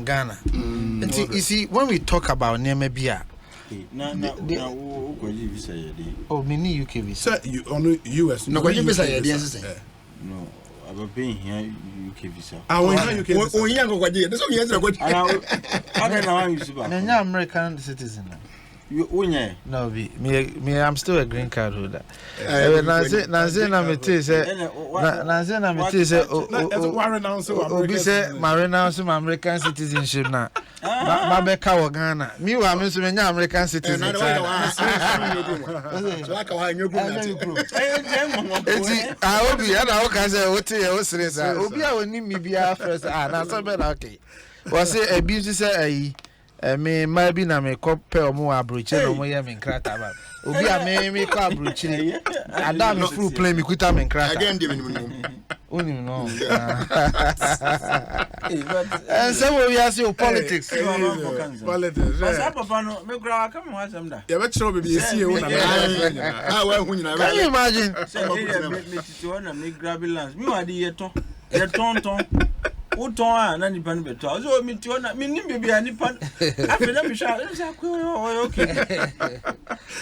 from Ghana. You see, when we talk about Nemebia, oh, mini UK visa. Sir, you on US? No, what you say? No, I'm paying here UK visa. I want UK visa. Oh, yeah, go what? That's what you say. I don't know how you see. I'm American citizen. You no, me, I'm still a green card holder. Nancy, Marina, American citizenship now. Mabeka wa Ghana. Me wa me so me nya American citizen. So aka wa nyo group na. Obi ya na o ka say o te e o sire sa. Obi a oni mi bia first na so be na okay. Was say ebi say ayi me maybe na me kope omo abroche no mo ye me nkrata ba obi a me ko abroche ada me full play me kuta me nkrata Again dey minimum onim no and some we are say politics Pasa papa no me kura ka me wasam da ya be chiro be be esi e wona ah wa hu nyina can you imagine me titi na me grabilance me wa di ye ton Uton na nipa no beto. So mi ti ona mi nim bia nipa. Afena mi sha okay.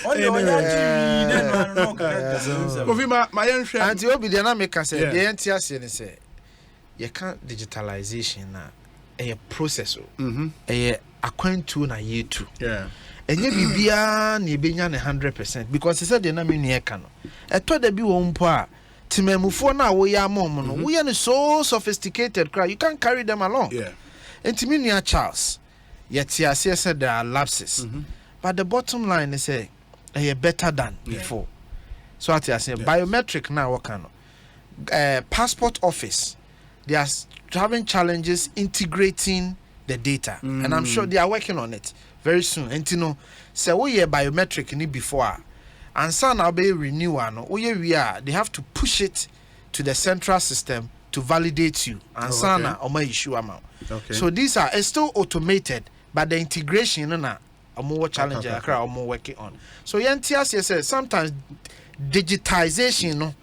Oya TV no ka. Kofi ma yen hwe. Anti obi de na make say de enti ase ne say you can digitalization na a process o. Akwantu na yetu. Yeah. Enye bibia na ebenya ne 100% because he said de na me nu e ka no. Eto da bi wo mpo a Timemufo na wo ya mom no we are so sophisticated cry you can't carry them along. Yeah. Intiminia Charles yet said there are lapses. But the bottom line is say better than before. So what I say biometric now what kind of passport office they are having challenges integrating the data and I'm sure they are working on it very soon. And you know say we biometric ni before and so now be renewal no we are they have to push it to the central system to validate you and so now issue amount. So these are it's still automated but the integration na more challenge or more working on. So NTS says sometimes digitization no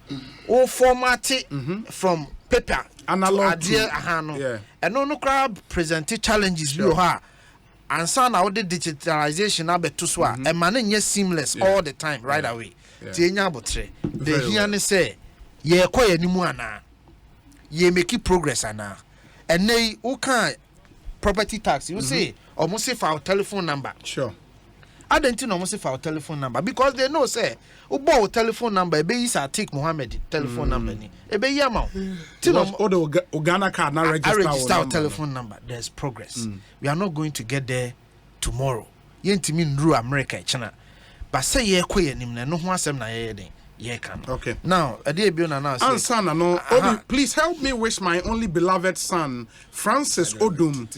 or format from paper analog and no crowd present challenges you have. And so now the digitalization now be to swa and man seamless all the time right away. Tienya botre. The here say ye kwa ye nimu ana. Ye make progress ana. And they who can property tax you say almost say for our telephone number. Sure. I don't know almost for our telephone number because they know say ubo telephone number be is take Mohammed telephone number ni. E be yama. All the Ghana card now register our telephone number. There's progress. We are not going to get there tomorrow. Yentimi nru America China. But say ye kwe nim na no ho asem na ye den. Ye can. Okay. Now, a day now now. Answer no. Obi, please help me wish my only beloved son, Francis Odum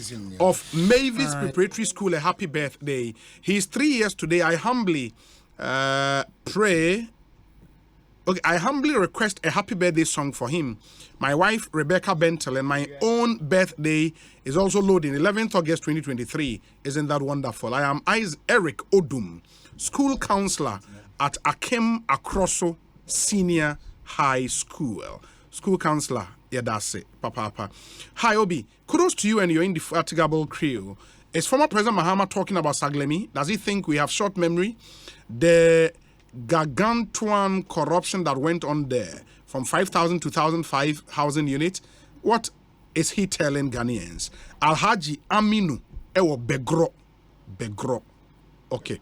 of Mavis Preparatory School, a happy birthday. He's 3 years today. I humbly pray. Okay, I humbly request a happy birthday song for him. My wife Rebecca Bentel and my own birthday is also loading 11th August 2023. Isn't that wonderful? I am Eric Odum, school counselor at Akem Akroso Senior High School. School counselor, yeah, that's it. Papa. Hi, Obi. Kudos to you and your indefatigable crew. Is former President Mahama talking about Saglemi? Does he think we have short memory? The gargantuan corruption that went on there from 5,000 to 1,005 housing units. What is he telling Ghanaians? Alhaji Aminu Ewo Begro. Okay.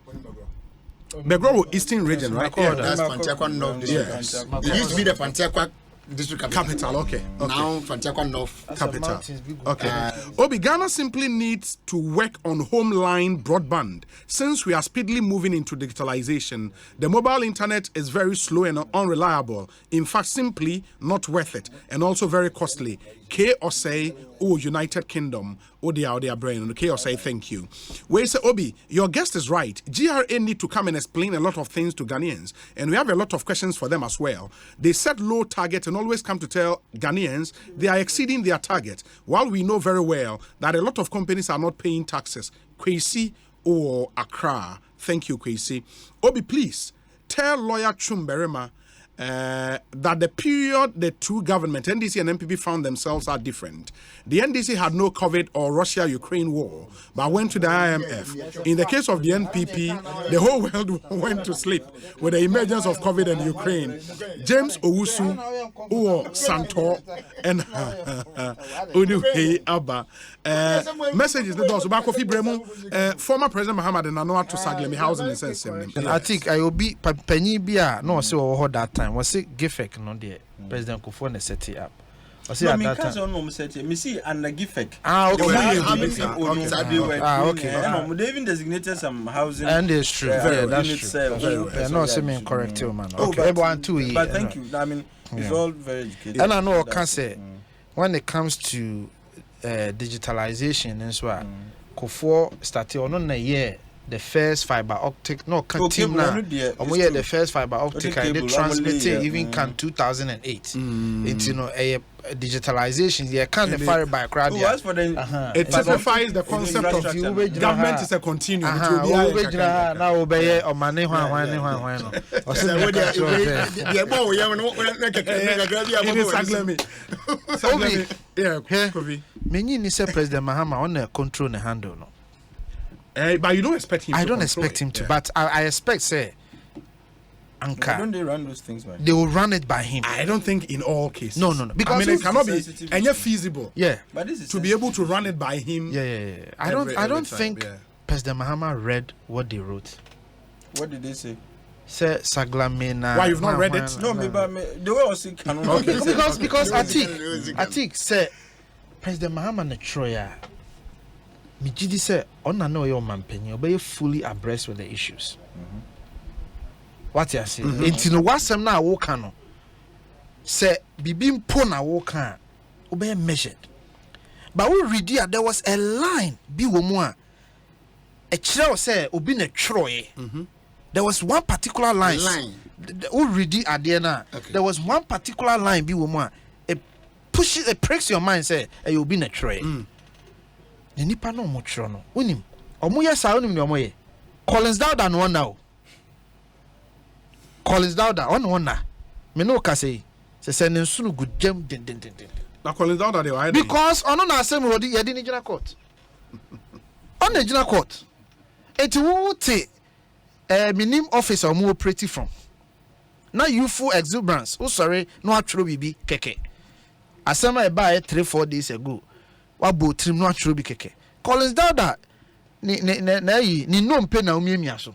Begro Eastern region, right? Yeah, that's Fantiakwa North District. Yes. It used to be the Fantiakwa District capital. Okay. Now Fantiakwa North capital. Okay. Obi, Ghana simply needs to work on home line broadband. Since we are speedily moving into digitalization, the mobile internet is very slow and unreliable. In fact, simply not worth it, and also very costly. K or say, oh, United Kingdom, oh, they are brain. K or say, thank you. We say, Obi, your guest is right. GRA need to come and explain a lot of things to Ghanaians, and we have a lot of questions for them as well. They set low targets and always come to tell Ghanaians they are exceeding their target, while we know very well that a lot of companies are not paying taxes. Kwesi or Accra. Thank you, Kwesi. Obi, please tell lawyer Chumberema that the period the two government, NDC and NPP, found themselves are different. The NDC had no COVID or Russia-Ukraine war, but went to the IMF. In the case of the NPP, the whole world went to sleep with the emergence of COVID and Ukraine. James Owusu, Uwo Santor, and Uduhe Abba. Messages the doors about Kofi Bremu, former President Muhammad and Anwar to Saglemi housing in sense. I think I will be Penny Bia, no, so that time. Was it Gifek, no, dear President Kufone set it up. Was it at that time? Me see under Gifek. Okay. They even designated some housing. And it's true. Yeah, that's true. No, semi correct, man. Okay, everyone 2 years. But thank you. I mean, it's all very educated. And I know I can say when it comes to digitalization and so on, Kufo started on a year. The first fiber optic team now. The first fiber optic I did transmitting even can 2008. It's digitalization. You can't fire by crowd. It typifies the concept of government is a continuum. Now obey or money. Many ni say President Mahama on control the handle no. But you don't expect him. I don't expect him to, but I expect say Anka. Don't they run those things by him? They will run it by him. I don't think in all cases. No. Because it cannot be any feasible. Yeah. But this is to be able to run it by him. Yeah. I don't think President Mahama read what they wrote. What did they say? Say Saglemi. Why you've not read it? No, but the way I was saying cannot. Okay. Because I think say President Mahama na Troya. Mijidi say on na no your manpenny obey fully abreast with the issues. What you say? Into no wasem na wo kan no. Say bibi mpo na wo kan obey measured. But we read here there was a line bi wo mu a kire say obi na troye. There was one particular line. We read it at the na. There was one particular line bi wo mu a it pricks your mind say you obi na troye. The nipa no mo tro no onim omo sa onim ni omo ye Collins Dowda no now Collins Dowda on na me no ka say ne nsunu gudjam den na Collins Dowda dey why because ono na asem rodi ye di ni gina court on the gina court eti wo te minim office omo operate from na youthful exuberance o sorry no atro bibi keke asema e ba 3-4 days ago wabo trim no atro bi keke Collins Dowda ni no mpe na omiamia so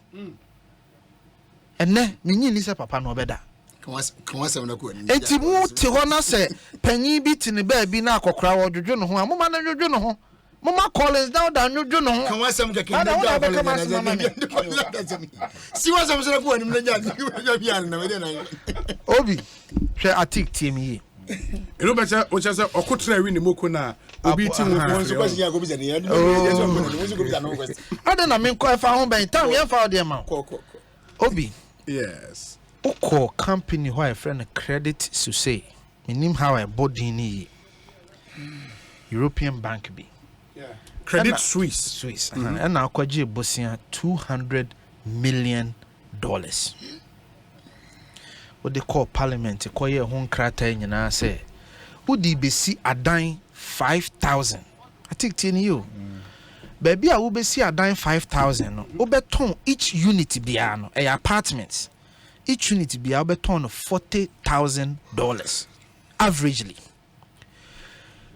enne ni nyi se papa no obeda kan se na ko ani enti mu te ho na se panyin bi ti ne ba bi na akokora wo dwodwo no ho a moma na dwodwo no ho moma Collins Dowda dwodwo no ho kan wasem keke ni si wasem se na ko ani na ja bi an na me de na obi hwe atik team yi you know better o chese okotra wi ni moko na obi ti mu so kwasi ya go bi zani ya ada na me ko fa ho ben tam ye fa o de ma obi yes oko company who I friend credit to say minim how I body ni European bank be Credit Suisse and na akwaje bosia $200 million what they call parliament koye ho nkrata nyina say udi besi adan 5,000 I think tin you baby a wo besi adan 5,000 no wo beton each unit bia no e apartments each unit bia wo beton $40,000 averagely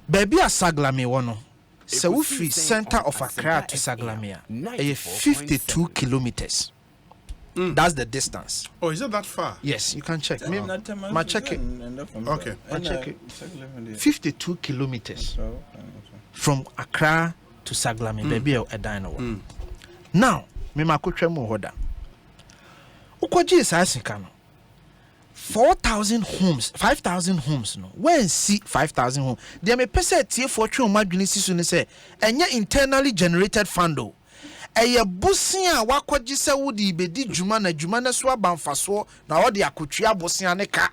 baby a Saglemi wono so we free center of Accra to Saglemi a 52 kilometers. That's the distance. Oh, is it that far? Yes, you can check. Ma check it. Okay. Ma check it. 52 kilometers from Accra to Saglemi. Baby, a dino. Now, me ma kutwe mu hoda. Ukwaji is asking 4,000 homes, 5,000 homes no. When see 5,000 homes, they may pese tie for twe omadwini sisu ne say enye internally generated fundo. Eye bosia wakwaji se wodi bedi djuma na so abanfaso na wodi akotwia bosia ne ka.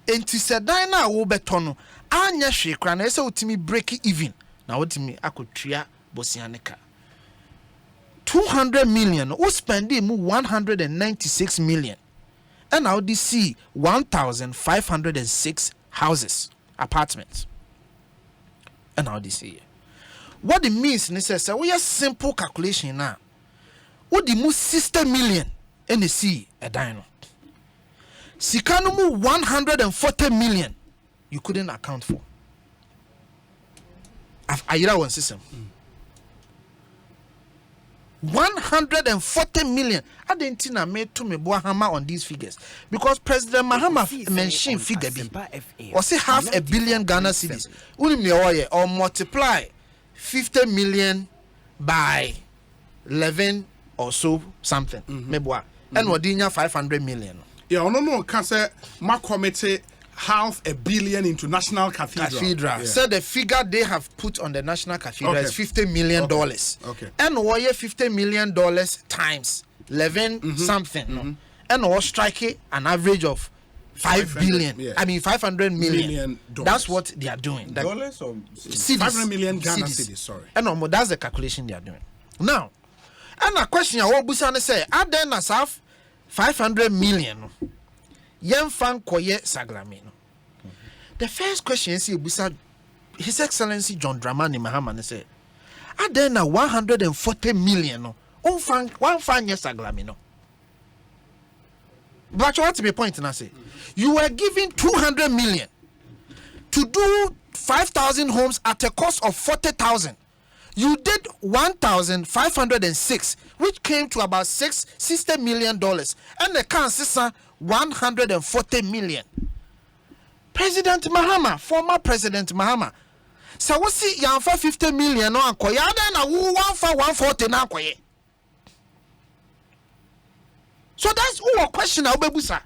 Enti sedan na wo beto no anya hwe kra na ese otimi break even na wotimi akotwia bosia ne ka. 200 million who spending 196 million and now they see 1,506 houses, apartments. And now they see what it means. Necessary we a simple calculation now. What the most 60 million in the sea a dino. Sikanumu 140 million you couldn't account for. Ayira one system. 140 million. I didn't think I made to me Boahama on these figures because President Mahama mentioned figure B or say $500 million Ghana cedis. Or multiply 50 million by 11 or so something. Mebwa and wadinya 500 million. Yeah, no, can say my committee $500 million into National Cathedral. Yeah. So the figure they have put on the National Cathedral is $50 million. Okay. And why $50 million times 11 something. And or strike it an average of 5 billion. Yeah. I mean 500 million. That's what they are doing. Dollars or cedis. 500 million Ghana cedis. Sorry. And that's the calculation they are doing. Now, and a question I want to say, are there enough 500 million? Yen fan koye Saglemi. The first question is His Excellency John Dramani Mahama said, are there now 140 million? One fan Saglemi no. But what to be point and I say, you were given 200 million to do 5,000 homes at a cost of 40,000. You did 1,506, which came to about $60 million, and the council 140 million. President Mahama, former President Mahama, so we see yanfa 50 million no ankoye, na wo 140 na ankoye. So that's our question na obebusa.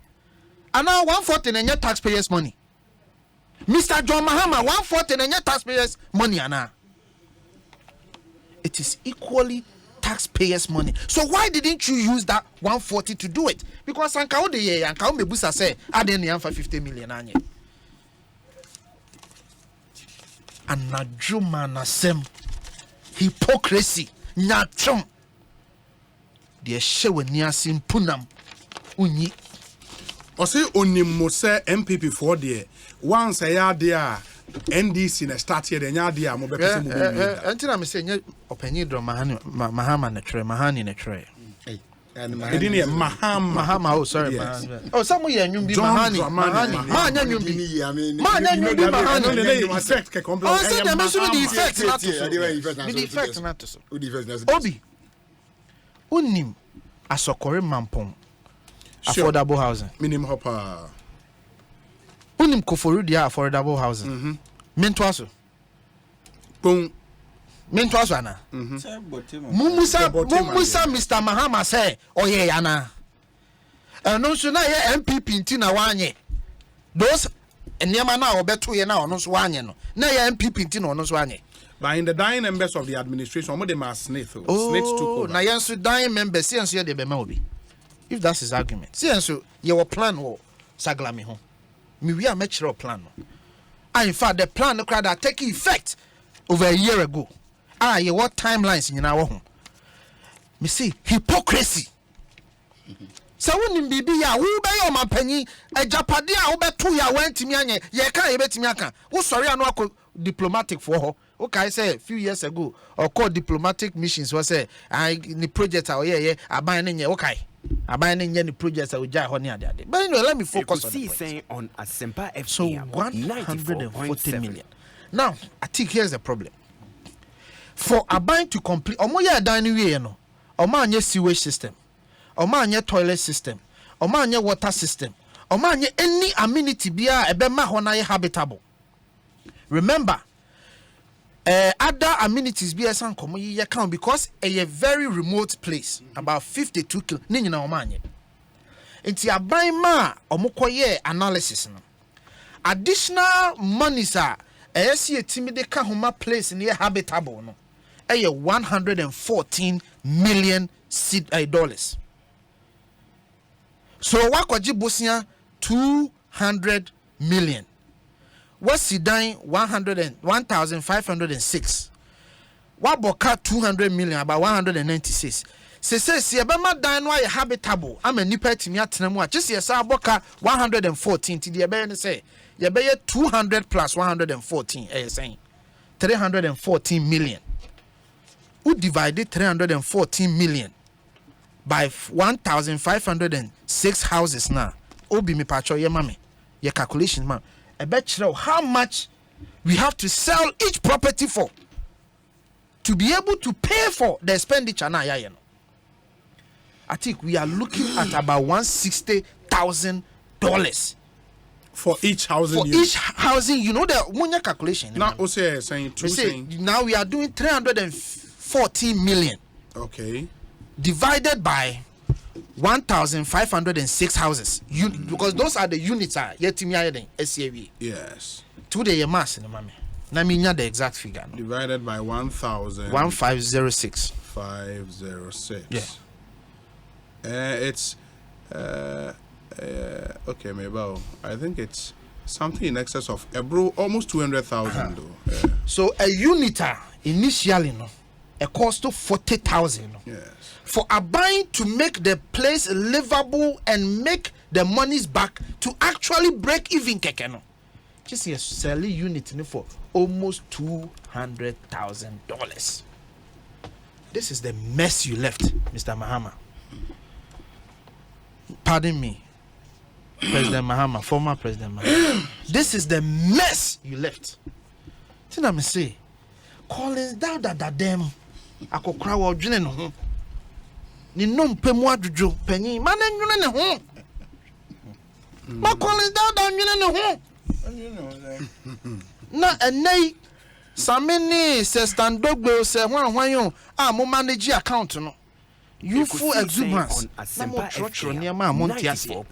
And now 140 na taxpayers' money. Mr. John Mahama 140 na taxpayers' money ana. It is equally taxpayers' money. So why didn't you use that 140 to do it? Because anka o de ye anka o mebusa say aden na 50 million anye. Anadjuma nasem hypocrisy nyatwom de hyewe niasim punam unyi o say onimmo say MPP for there once ya there NDC na start here nya there mo be pese mo be antina me say nya opanyi dro mahama na tre mahani na tre Mahama. Oh, sorry, yes. Mahama. Oh, some way you be Mahani. Mahani. Effect. Oh, so they mention the effect. The effect not to so. Obi. Unim asokore mampong. Affordable housing. Minimum hopper. Unim koforu dia affordable housing. Mentwaso. Boom. Mentwaso ana. Mumusa Mr. Mahama say oye yana. No so na ye MPP nti na wanye. Those enema na obeto ye na ono so wanye no. Na ye MPP nti na ono so wanye. But in the dying members of the administration, omo dem are snitch. Snitch took over. Na ye so dying members see enso ye de be ma obi. If that's his argument. See enso ye wo plan wo Saglemi ho. Me we are make plan no. And in fact the plan no crowd that take effect over a year ago. Ye what timelines in our home. Me see hypocrisy. So when bibi ya wo be yo mapanyi ejapade a wo beto ya wantimi anye ye kan ye betimi aka wo sori anu akọ diplomatic for ho okay say a few years ago or called diplomatic missions was say the project ye aban nye okay aban nye the project we jai ho ne ade but anyway let me focus on Asempa FM. So 140 million. Now I think here's the problem. For aban to complete omo ye dan we no omo anye sewage system omo anye toilet system omo anye water system omo anye any amenity bia ebe ma ho na ye habitable. Remember other amenities bia san komo ye count because a very remote place about 52 km ni nyina omo anye enti aban ma omo koye analysis no additional monies a esi etimi de ka homa place ni habitable no $114 million dollars. So wakoji bosia 200 million. What's the dying 1,506? waboka 200 million about 196. Se ebema dan no aye habitable ama nipa timi atena mu a chese yesa aboka 114 ti de ebe ne say ye be 200 plus 114 saying 314 million. Who divided 314 million by 1,506 houses now? Obi me pacho ye mame ye calculation man. I bet you how much we have to sell each property for to be able to pay for the expenditure now. I think we are looking at about $160,000 for each housing. For each housing, you know the one calculation. Now, saying now we are doing 314 million. Okay. Divided by 1,506 houses. Because those are the units. Yes. Today, your mass in the mommy. Now, the exact figure. No? Divided by 1,000. 1506. 506. Yeah. It's okay, maybe I think it's something in excess of almost 200,000 though. So a unit initially no, a cost of 40,000. No? Yes. For a buying to make the place livable and make the monies back to actually break even keke no. Just a selling unit for almost $200,000. This is the mess you left, Mr. Mahama. Pardon me, President Mahama, former President Mahama. This is the mess you left. Tina me say, Collins down that them. I could cry or drinking no home. Ni no pemu adjo penny man enwene ne ho. Ma Collins down nwene ne ho. Na enai sameni se standogbe se hwan yo a mo manage account no. You full exuberance. Na mo trotro niam a mo ntiase.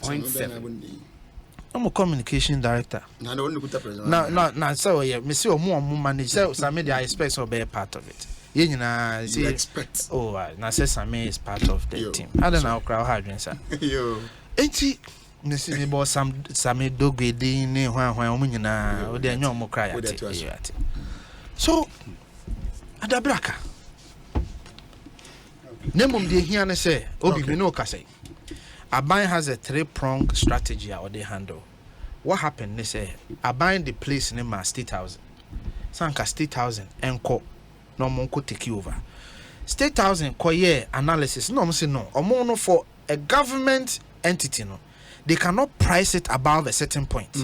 I'm a communication director. Na so yeah, me say omo manage say Sami I expect so be part of it. You expect. Oh, na say Sami is part of the team. I don't know crowd hard sir. Yo. Enti me see me boss Sami dogwe dey ne hwan omo nyina o dey nyom cry ati. So adabraka Nemum de here ne say obi we no ka say Aban has a 3-pronged strategy how they handle. What happened they say Aban the place in my State House. Sanka State House enko no monko take over. State House koye analysis no say no omo for a government entity no they cannot price it above a certain point.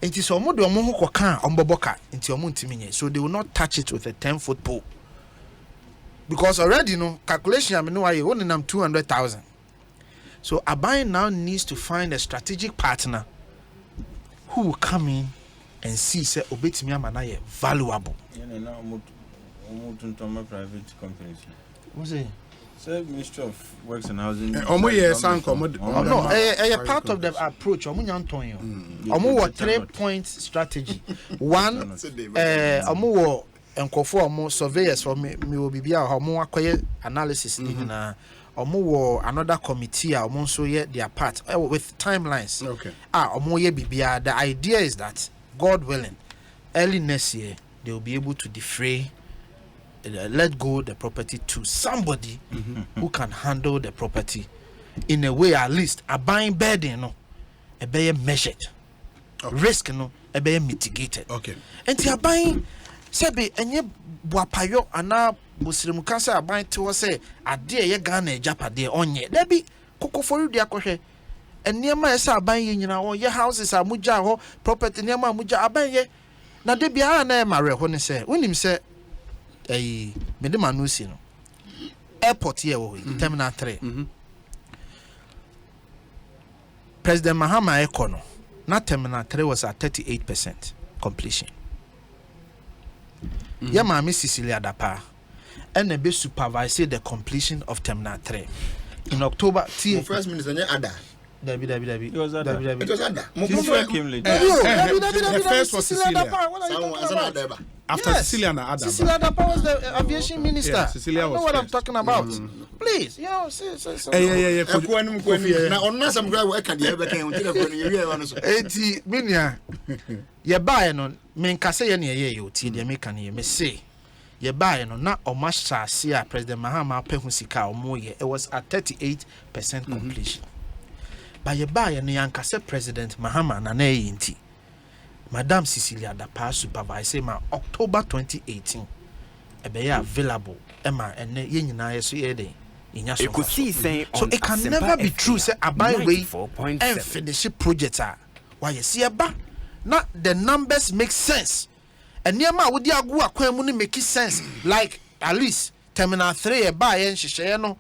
It is omo de omo ho kan omboboka nti omo ntimi so they will not touch it with a 10-foot pole. Because already no calculation I mean why you only 200,000. So Abai now needs to find a strategic partner who will come in and see say obetimi amanaye valuable. Private companies. What's it? Ministry of Works and Housing. No, part of the approach. Omo 3-point strategy. One, omo enkofo surveyors for me will be omo akoye analysis na omo another committee omo so ye their part with timelines. Okay. Omo ye bibia. The idea is that God willing, early next year they will be able to defray, let go the property to somebody who can handle the property in a way at least a buying burden no a be measured, risk no a be mitigated. Okay. And they are buying. Sebe enye buapayo ana muslim kansa aban te wo se ade ye Ghana Japade onye debi kokoforu dia kohwe enema esa aban ye nyina wo ye houses amuja ho property enema amuja aban ye na de bia na e mare ho ne se wonim se mede manusi no airport ye wo terminal 3 President Mahama Ekono na terminal 3 was at 38% completion. Yama Miss Cecilia Dapa and be supervise the completion of Terminal 3 in October. First Minister Ada. It was Ada. The first was Cecilia. After Cecilia and Ada. Cecilia Dapa was the aviation minister. Yeah, Cecilia was. I know what I'm talking about. Please, Now, on some guy work at the Minia, ye buy no, men kase ye ne ye yo ti de me kan ye me say ye buy no na omasha President Mahama pehu sika omoye. It was at 38% completion. But ye buy no yankase President Mahama na yinti. Madam Cecilia Dapa supervise ma October 2018. Ebe available ema ene ye nyina yeso ye den. Ekosiisen So it can never be true say abai way and finish project why you see aba na the numbers make sense and near ma wodi agu akwan mu no make sense like at least terminal 3 buy and hye no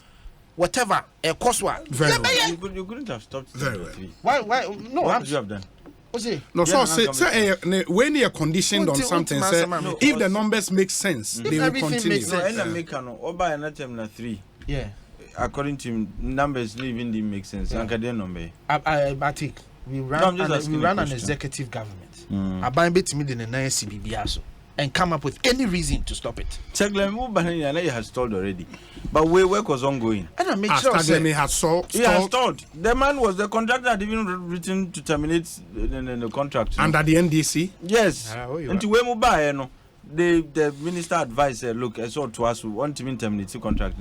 whatever a cost what You couldn't have stopped Very well. why no what would you have done? No, so say when you are conditioned on something, say if the numbers make sense, they will continue. makes sense. No, make no oba and terminal 3. yeah According to him, numbers even didn't make sense. Anka den number. I think we ran an executive government aban betimi de na CBB aso and come up with any reason to stop it. Saglemi, I know you had stalled already, but work was ongoing. And I make sure Saglemi had stalled. He had stalled. The man was the contractor had even written to terminate the contract. Under the NDC? Yes. Until we move by, the minister advised, look, I saw to us, we want to terminate the contract.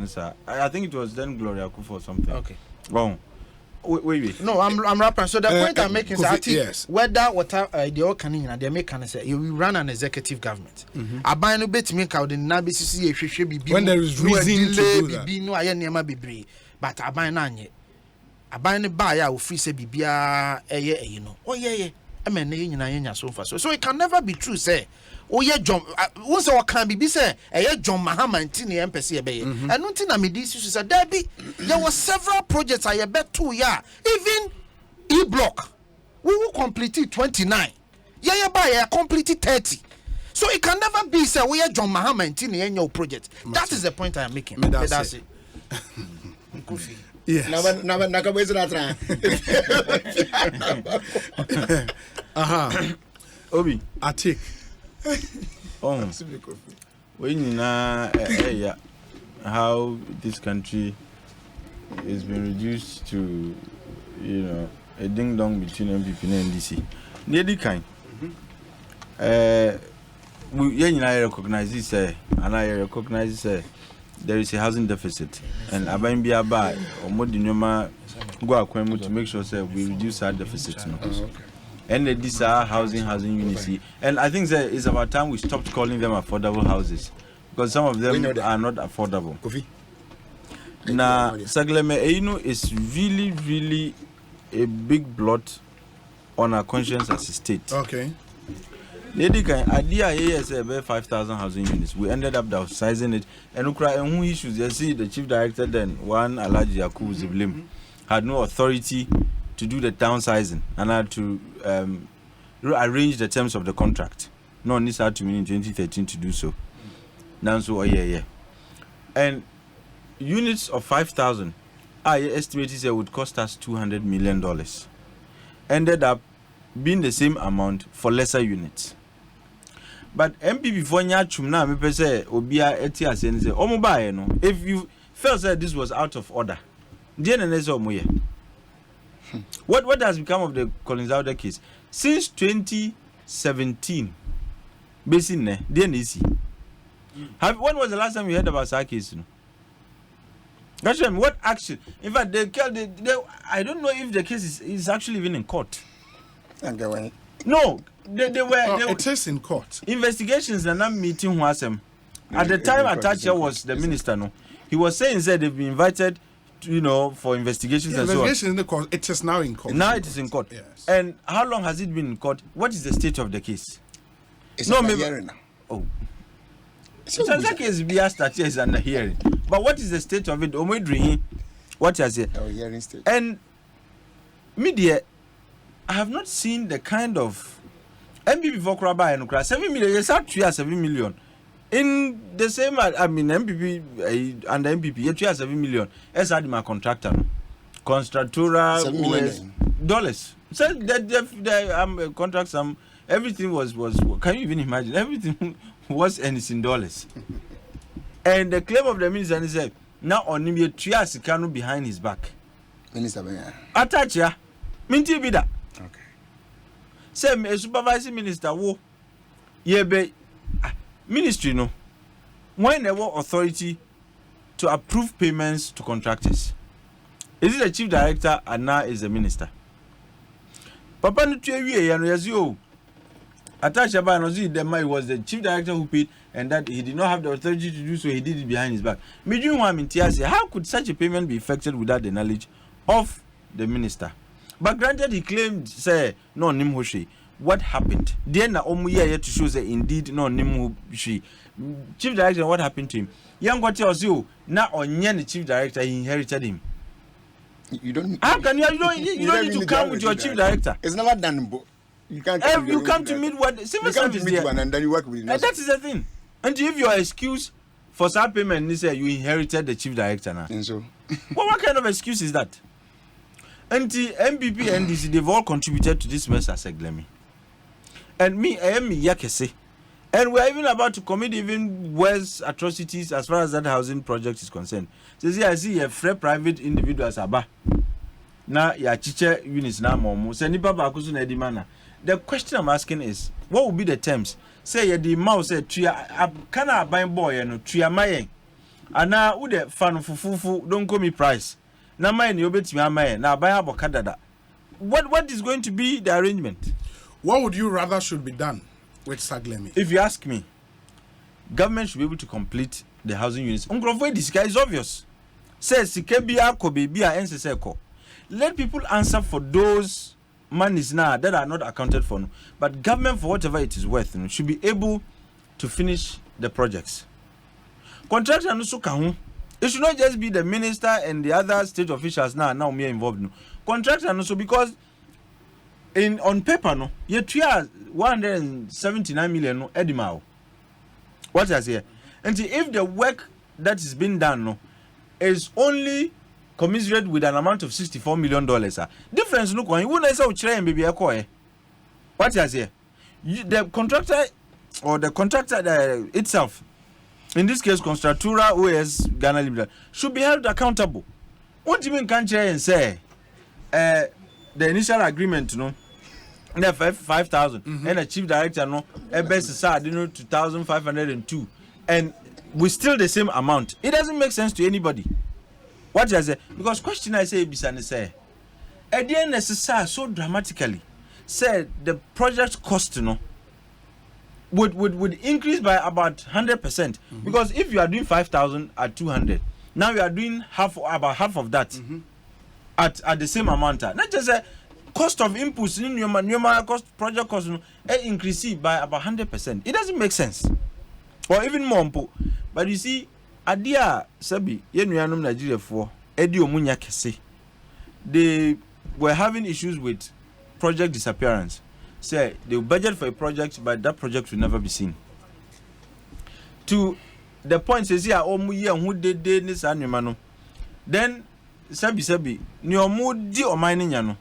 I think it was then Gloria Akufo or something. Okay. Wrong. Wait. No, I'm rapping. So the point I'm making is that yes. whether the all can they make can say you run an executive government. I buy no bet me ka the NBC when there is reason to do that. No aye niam bebre but I buy na anye. I buy no buy ya free say bibia you know. Oh yeah. I mean nyina nya so far. So it can never be true say oh yeah John once what can be say John Mahama ntini empese ebe ye enu ntina me dis say there were several projects I bet 2 year even E-block we will complete it 29 yeah by yeah complete 30 so it can never be say we John Mahama ntini enyo project. That is the point I am making. That's it. Yes. Obi, Atik. Oh, when you know how this country is being reduced to, a ding dong between MPP and NDC. Near the kind. I recognize this, and I recognize there is a housing deficit, and Abain Biaba or Modinoma go to make sure we reduce our deficit. And these are housing unity, and I think that it's about time we stopped calling them affordable houses because some of them are not affordable. Now, Saglemi is really a big blot on our conscience as a state. Okay. Lady can idea here is about 5,000 housing units. We ended up downsizing it, and who issues you see the chief director then one Alaji Yakubu Ziblim had no authority to do the downsizing and had to arrange the terms of the contract. No one needs to me in 2013 to do so. Now so and units of 5,000 I estimated it would cost us $200 million. Ended up being the same amount for lesser units. But MPP for nyachum na me pese obia eti ase nse omo ba no if you felt that this was out of order dey na nese omo ye. What has become of the Collins Auder case since 2017 basin ne dey na isi. When was the last time you heard about that case? That's what action? In fact, I don't know if the case is actually even in court. No, they were. It is in court. Investigations are not meeting Wasem. At the time, Atacha was the minister. No, he was saying that they've been invited, for investigations and so on. Investigation in the court. It is now in court. Now it is in court. Yes. And how long has it been in court? What is the state of the case? It's not a hearing now. Oh. So that case be asked that is under hearing. But what is the state of it? What has it? Our hearing state. And media, I have not seen the kind of MPP for Kraba and Ukra 7 million. Yes, actually 7 million. In the same, MPP under MPP, you 7 million. As my contractor, Constructora, dollars. So that contract everything was. Can you even imagine? Everything was anything dollars. And the claim of the minister is now on him, you behind his back. Minister Benya. Attach ya. Minti bida. Okay. Say a supervising minister wo ye be ministry no. when there was authority to approve payments to contractors? Is it the chief director and now is the minister? Papa no tue and yazio. Attach about no was the chief director who paid, and that he did not have the authority to do so. He did it behind his back. How could such a payment be effected without the knowledge of the minister? But granted, he claimed, say, no nimhoshi. What happened? Then to show that indeed no nimhoshi. Chief director, what happened to him? Young what tells you now on the chief director, he inherited him. You don't. How can you don't need to come with your chief director? It's never done. You can't. You come to meet what civil service there, and then you work with. And that is the thing. And if your excuse for some payment is you inherited the chief director now. And so, well, what kind of excuse is that? And the MPP and NDC, they've all contributed to this mess as Saglemi. And me, I am Yakese. And we're even about to commit even worse atrocities as far as that housing project is concerned. So I see a free private individuals aba. Now ya chiche units na momo. Se nipa ba kusu na edimana. The question I'm asking is, what will be the terms? Say ya di mouse say tria kana buy boy no tria mayen. Ana ude fan fufufu don't call me price. Na mayen you bet me mayen. Na buy abokadada. What is going to be the arrangement? What would you rather should be done with Saglemi? If you ask me, government should be able to complete the housing units. This guy is obvious. Says Sikebia Kobebia Enseseko. Let people answer for those monies now that are not accounted for. But government, for whatever it is worth, should be able to finish the projects. Contractor also can. It should not just be the minister and the other state officials now me involved. Contractor also, because on paper no you try 179 million no edimao. What I say? And if the work that is being done no is only commiserate with an amount of $64 million, difference no you wouldn't say uchre and baby ekoe. What I say? The contractor or the contractor itself, in this case Constructura OS Ghana Limited, should be held accountable. What do you mean can't and say the initial agreement no 5,000 and a chief director no best side 2,502 and we still the same amount. It doesn't make sense to anybody. What I say? Because question I say bisane say at the end necessary so dramatically said the project cost would increase by about 100%. Because if you are doing 5,000 at 200, now you are doing about half of that at the same amount. Not just a cost of inputs in your cost project cost increase by about 100%. It doesn't make sense. Or even more. But you see, Adia Sabi, Yenuanum Nigeria for Eddie Omunya Kese, they were having issues with project disappearance. Say they will budget for a project, but that project will never be seen. To the point says here, who did this animal. Then Sabi, Nyomudi or mining yano.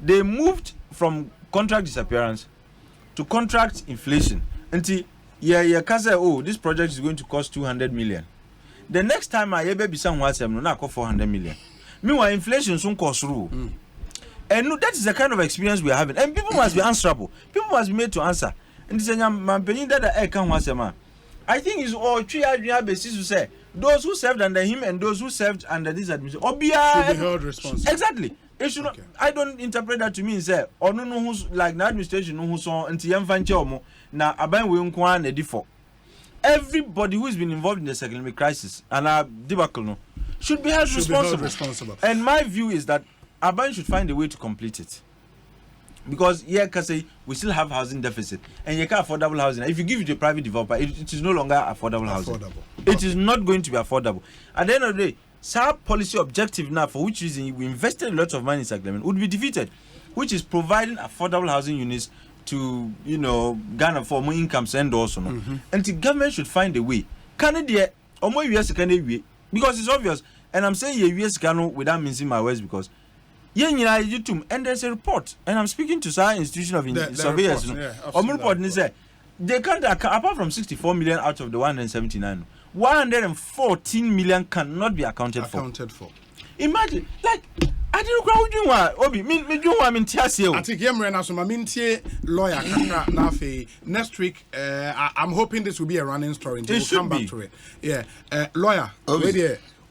They moved from contract disappearance to contract inflation. Until this project is going to cost 200 million. The next time I ever be somewhere, I'm not 400 million. Meanwhile, inflation soon cost through. And that is the kind of experience we are having. And people must be answerable. People must be made to answer. And this is that I think it's all 3 basis to say those who served under him and those who served under this administration should be held responsible. Exactly. It should not, I don't interpret that to mean say or no who's like the administration who saw until young fanchomo now aban we nkwan edi for. Everybody who has been involved in the Saglemi crisis and our debacle should be held responsible. And my view is that Aban should find a way to complete it. Because we still have housing deficit and you can't affordable housing. If you give it to a private developer, it is no longer affordable housing. It is not going to be affordable. At the end of the day, SAR policy objective now, for which reason we invested a lot of money in Saglemi, would be defeated, which is providing affordable housing units to Ghana for more incomes and also and the government should find a way. Can it or more years can it because it's obvious, and I'm saying yes can without mincing my words because and there's a report, and I'm speaking to SAR institution of surveyors. Report they can't apart from 64 million out of the 179. 114 million cannot be accounted for. For. Imagine, like, I didn't crowd you Obi, me do one in Tiasio. I think Yemren as my mintie lawyer Nafi. Next week, I'm hoping this will be a running story. We'll come back to it. Yeah, lawyer.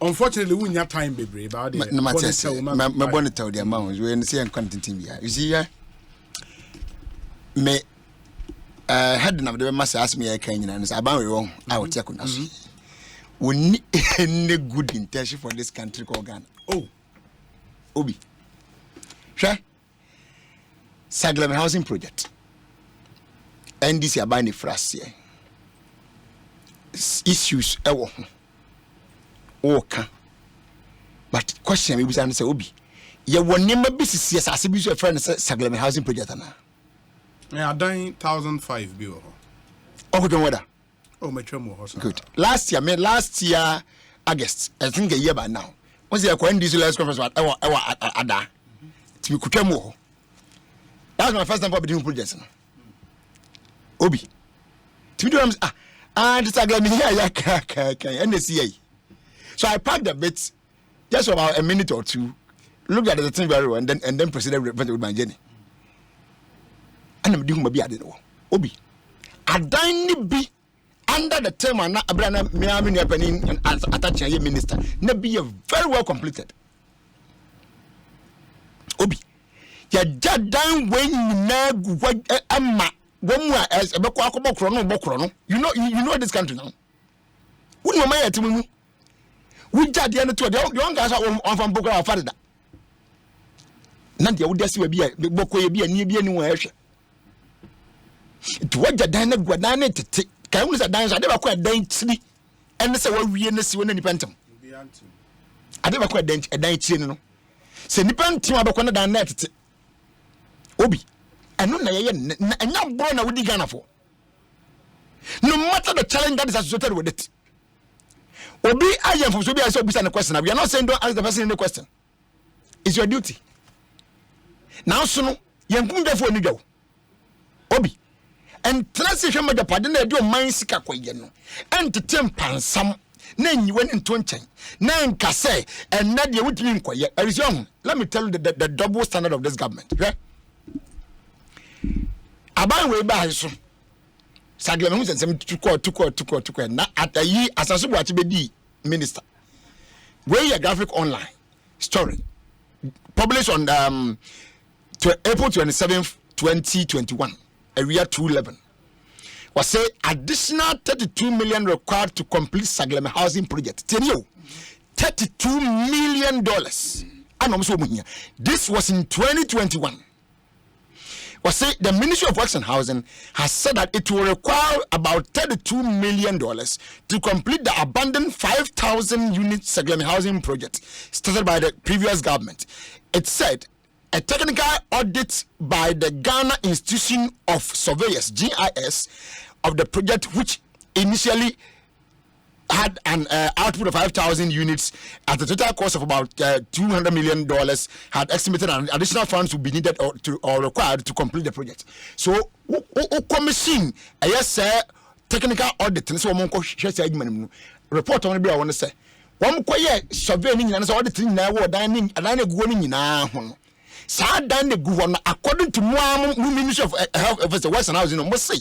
Unfortunately, we have time, baby. About it. My bonnet tell the amount. We see content in here. You see, yeah. Me had the master ask me a Kenyan and say about wrong. I will check on us. We need any good intention for this country called Ghana. Oh. Obi. Sure. Saglemi housing project. NDC are buying the first year. Issues okay. But question me was answer Obi. You will never be serious as a your friend Saglemi housing project na. Yeah, I done 1005 bill. Oh, don't weather. Oh, my chum. Good. Last year August, I think a year by now. Was there when this last conference was ada to be kutemo. That's my first time for doing projects. Obi. To do this Saglemi here and the CA. So I packed a bit just about a minute or two, looked at the thing very well and then proceeded with my journey. And I'm doing my beard. Obi. I dine be under the term and Abraham Miami happening and attaching a minister. Ne be very well completed. Obi. Ya down when you Amma one more as a bokrono. You know this country now. Wouldn't you mind to me? We judge the other two. The young guys are from Boko or Farida. Nandia would just be a Boko be a near anywhere. It was the diner guadane to take. Can we say dance? I never quite dance. And this is what we in the Siwan Nipentum. I never quite dance a dance. Say Nipentum about one of the net. Obi. And no, and not born with the Ghana for. No matter the challenge that is associated with it. Obi, I am from Subia, so be a question. We are not saying don't ask the person any question. It's your duty. Now, soon, young Kunda for Nigo. Obi. And transition with the pardon, they do mind sick and to temper some. Then you went into 20. Nine Casse and Nadia would be quiet. I is young. Let me tell you the double standard of this government. Okay? About way by so. Saglemi and some to quote. Now at a year as a super minister. Where your graphic online story published on April 27th, 2021. Area 211 was say additional 32 million required to complete Saglemi housing project. Tell you, $32 million. This was in 2021. Was say the Ministry of Works and Housing has said that it will require about $32 million to complete the abandoned 5,000 unit Saglemi housing project started by the previous government. It said a technical audit by the Ghana Institution of Surveyors (GIS) of the project, which initially had an output of 5,000 units at a total cost of about $200 million, had estimated an additional funds would be needed or required to complete the project. So, commission, yes, sir, technical audit, and so on, report on the bill. I want to say, one quiet surveying and auditing now, dining, and I'm going in. Sa dan the governor according to Ministry of Health of Western Housing must say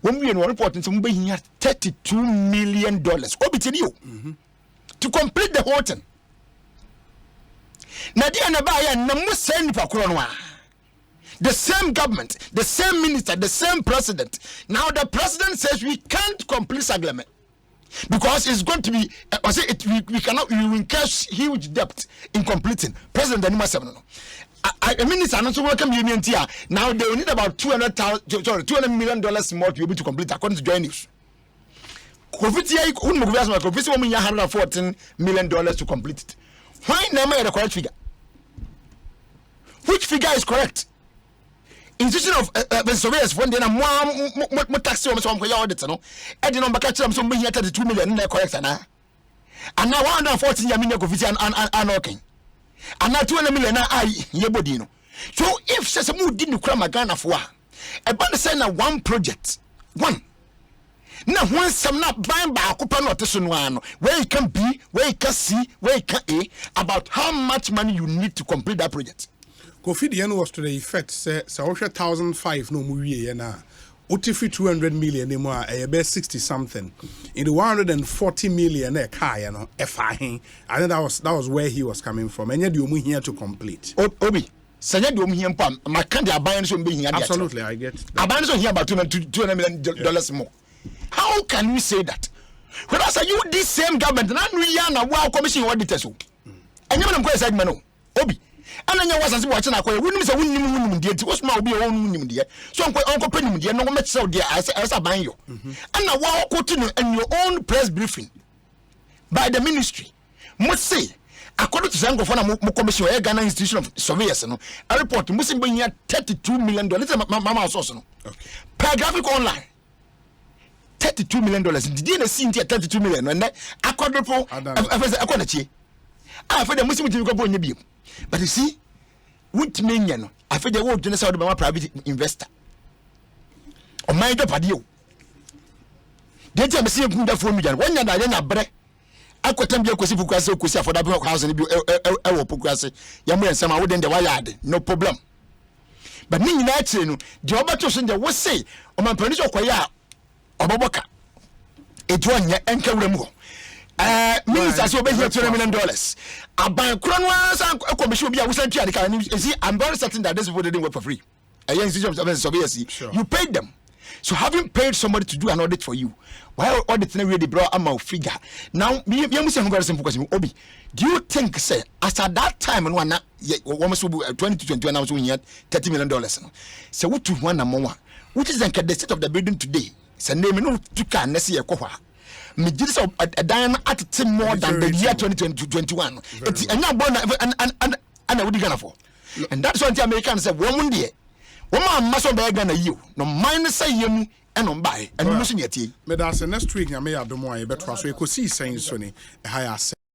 when we report into $32 million to complete the whole thing. Nadia Nabaya Namusen Pakronwa. The same government, the same minister, the same president. Now the president says we can't complete Saglemi because it's going to be we cannot incur huge debt in completing. President Anima 7 no. I mean, it's an welcome union here. Now they will need about $200 million more to be able to complete, according to Joy News. $114 million to complete it. Why never the correct figure? Which figure is correct? Institution of surveyors when they are more tax on some audits, no? I didn't know catch them some here $32 million correct, and now 114 million and okay. And now 200 million yebodino. So if Sesamu didn't cram a Ghana for a band sign one project, one Now when some not buying by a where you can B, where you can C, where you can A, about how much money you need to complete that project. Kofi the was to the effect say 1,005 no movie na. Uti 200 million anymore, a 60 something. In the 140 million car, you know, I think that was where he was coming from. And yet you here to complete. Obi. My candy are buying some being here. Absolutely, I get that. I'm buying here about $200 million more. How can you say that? When I say you this same government, and I'm wow commission auditors. And you know say man, Obi. And then you was watching a coin. Wouldn't say wouldn't dear. What's my be own dear? So Uncle Penny dear, no much so dear as I buy you. And now wow continue and your own press briefing by the ministry must say. According to Zango for commission, Ghana Institution of Surveyors, a report must be here $32 million. Mama source, per graphic online. $32 million. Did you see $32 million? And according to I feel the Muslim to go on your beam. But you see, what million? I feel the world to the about private investor. Or mind up at you. They tell me, see, $4 million. When you're not bread. Akotambia kwesi fukwase kwesi affordable house ni bi ewo pokwase yamu ensama wo den de wayade no problem but ni nyina akire no de obato so nde wo sei o man pani so kwaya oboboka etu anya enka wura mu minister so be here $200 million aban kro no san commission bi a wo san tua de ka ni see I'm very certain that this people didn't work for free institution of surveyors you paid them. So having paid somebody to do an audit for you, while auditing really brought a figure. Now, you must have a very simple question. Obi, do you think, say, as at that time, and one almost 20 to 21 hours, we had $30 million. So, what to one more? Which is the state of the building today? It's a name no to can see a coha. Majority of a diamond at more than the year 2021. It's a young born and I would gonna for. And that's what the Americans said, woman dear. Woman must obey Ghana you. No mind say you and on buy and you mustn't yet. But that's next week. I may have the more I bet was Ekosiisen Sonny a higher